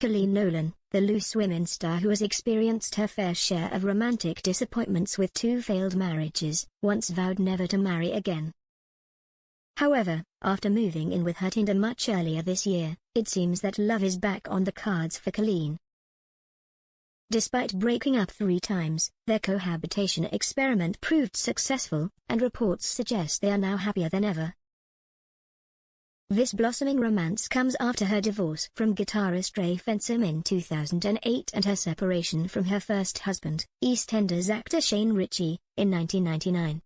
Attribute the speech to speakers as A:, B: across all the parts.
A: Coleen Nolan, the loose women star who has experienced her fair share of romantic disappointments with 2 failed marriages, once vowed never to marry again. However, after moving in with her Tinder much earlier this year, it seems that love is back on the cards for Coleen. Despite breaking up 3 times, their cohabitation experiment proved successful, and reports suggest they are now happier than ever. This blossoming romance comes after her divorce from guitarist Ray Fensom in 2008 and her separation from her first husband, EastEnders actor Shane Richie, in 1999.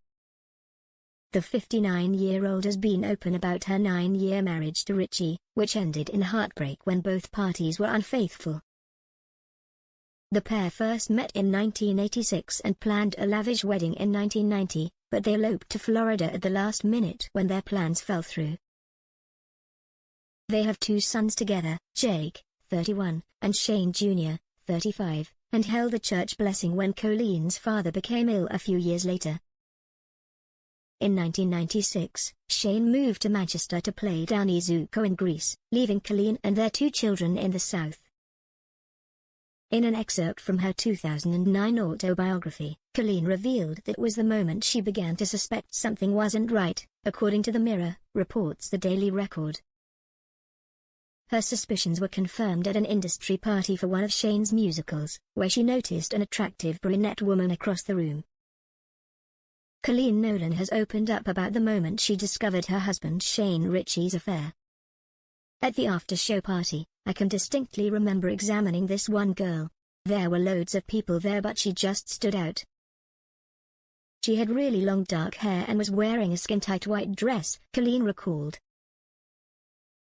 A: The 59-year-old has been open about her 9-year marriage to Richie, which ended in heartbreak when both parties were unfaithful. The pair first met in 1986 and planned a lavish wedding in 1990, but they eloped to Florida at the last minute when their plans fell through. They have 2 sons together, Jake, 31, and Shane Jr., 35, and held a church blessing when Coleen's father became ill a few years later. In 1996, Shane moved to Manchester to play Danny Zuko in Greece, leaving Coleen and their 2 children in the south. In an excerpt from her 2009 autobiography, Coleen revealed that it was the moment she began to suspect something wasn't right, according to The Mirror, reports the Daily Record. Her suspicions were confirmed at an industry party for one of Shane's musicals, where she noticed an attractive brunette woman across the room. Coleen Nolan has opened up about the moment she discovered her husband Shane Richie's affair. At the after-show party, I can distinctly remember examining this one girl. There were loads of people there but she just stood out. She had really long dark hair and was wearing a skin-tight white dress, Coleen recalled.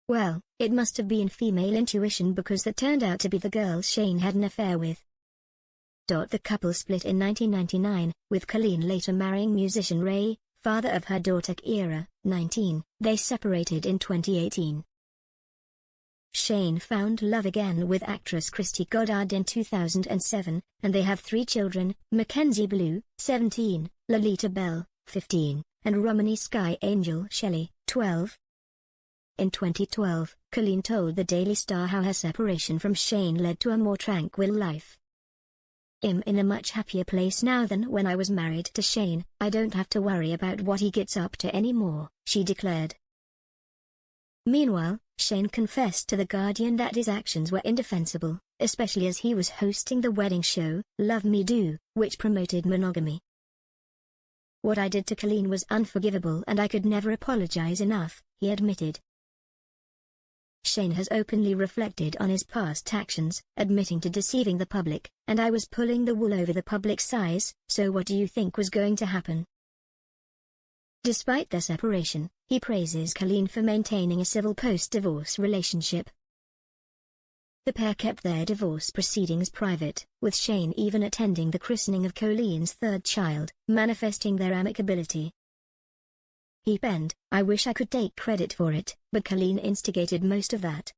A: Well, it must have been female intuition because that turned out to be the girl Shane had an affair with. The couple split in 1999, with Coleen later marrying musician Ray, father of her daughter Kira, 19. They separated in 2018. Shane found love again with actress Christy Goddard in 2007, and they have 3 children, Mackenzie Blue, 17, Lolita Bell, 15, and Romany Sky Angel Shelley, 12. In 2012, Coleen told the Daily Star how her separation from Shane led to a more tranquil life. "I'm in a much happier place now than when I was married to Shane. I don't have to worry about what he gets up to anymore," she declared. Meanwhile, Shane confessed to The Guardian that his actions were indefensible, especially as he was hosting the wedding show, Love Me Do, which promoted monogamy. "What I did to Coleen was unforgivable and I could never apologize enough," he admitted. Shane has openly reflected on his past actions, admitting to deceiving the public, "And I was pulling the wool over the public's eyes, so what do you think was going to happen?" Despite their separation, he praises Coleen for maintaining a civil post-divorce relationship. The pair kept their divorce proceedings private, with Shane even attending the christening of Coleen's 3rd child, manifesting their amicability. He penned, "I wish I could take credit for it, but Coleen instigated most of that.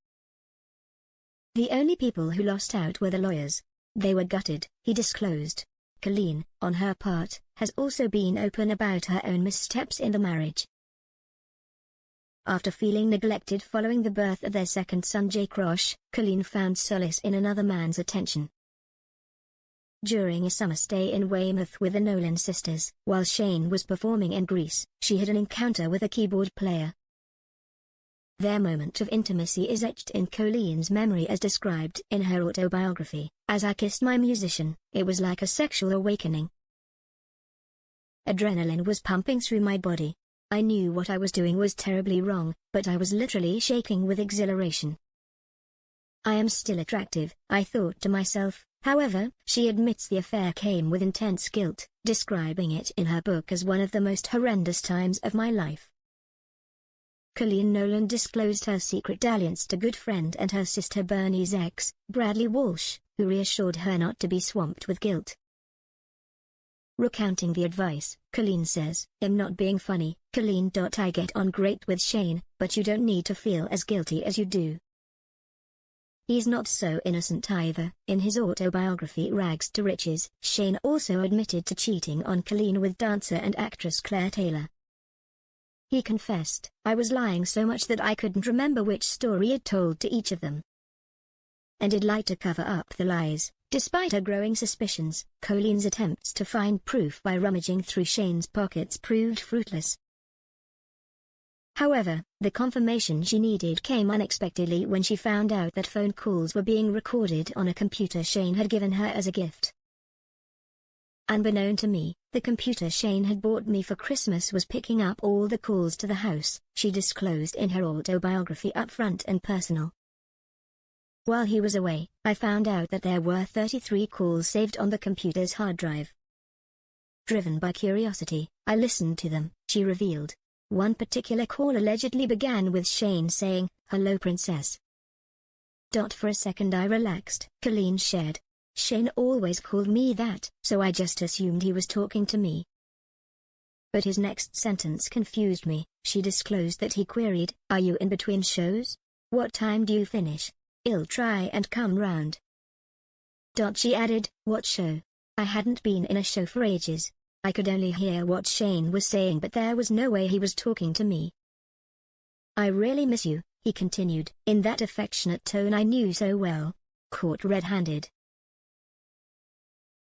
A: The only people who lost out were the lawyers. They were gutted," he disclosed. Coleen, on her part, has also been open about her own missteps in the marriage. After feeling neglected following the birth of their 2nd son Jake Roche, Coleen found solace in another man's attention. During a summer stay in Weymouth with the Nolan sisters, while Shane was performing in Greece, she had an encounter with a keyboard player. Their moment of intimacy is etched in Coleen's memory as described in her autobiography. "As I kissed my musician, it was like a sexual awakening. Adrenaline was pumping through my body. I knew what I was doing was terribly wrong, but I was literally shaking with exhilaration. I am still attractive, I thought to myself." However, she admits the affair came with intense guilt, describing it in her book as one of the most horrendous times of my life. Coleen Nolan disclosed her secret dalliance to good friend and her sister Bernie's ex, Bradley Walsh, who reassured her not to be swamped with guilt. Recounting the advice, Coleen says, "I'm not being funny, Coleen. I get on great with Shane, but you don't need to feel as guilty as you do. He's not so innocent either." In his autobiography Rags to Riches, Shane also admitted to cheating on Coleen with dancer and actress Claire Taylor. He confessed, "I was lying so much that I couldn't remember which story it told to each of them. and did like to cover up the lies. Despite her growing suspicions, Coleen's attempts to find proof by rummaging through Shane's pockets proved fruitless. However, the confirmation she needed came unexpectedly when she found out that phone calls were being recorded on a computer Shane had given her as a gift. Unbeknown to me, the computer Shane had bought me for Christmas was picking up all the calls to the house, she disclosed in her autobiography, upfront and personal. While he was away, I found out that there were 33 calls saved on the computer's hard drive. Driven by curiosity, I listened to them, she revealed. One particular call allegedly began with Shane saying, "Hello princess." For a second I relaxed, Coleen shared. Shane always called me that, so I just assumed he was talking to me. But his next sentence confused me. She disclosed that he queried, "Are you in between shows? What time do you finish? I'll try and come round." She added, "What show?" I hadn't been in a show for ages. I could only hear what Shane was saying, but there was no way he was talking to me. "I really miss you," he continued, in that affectionate tone I knew so well. Caught red-handed,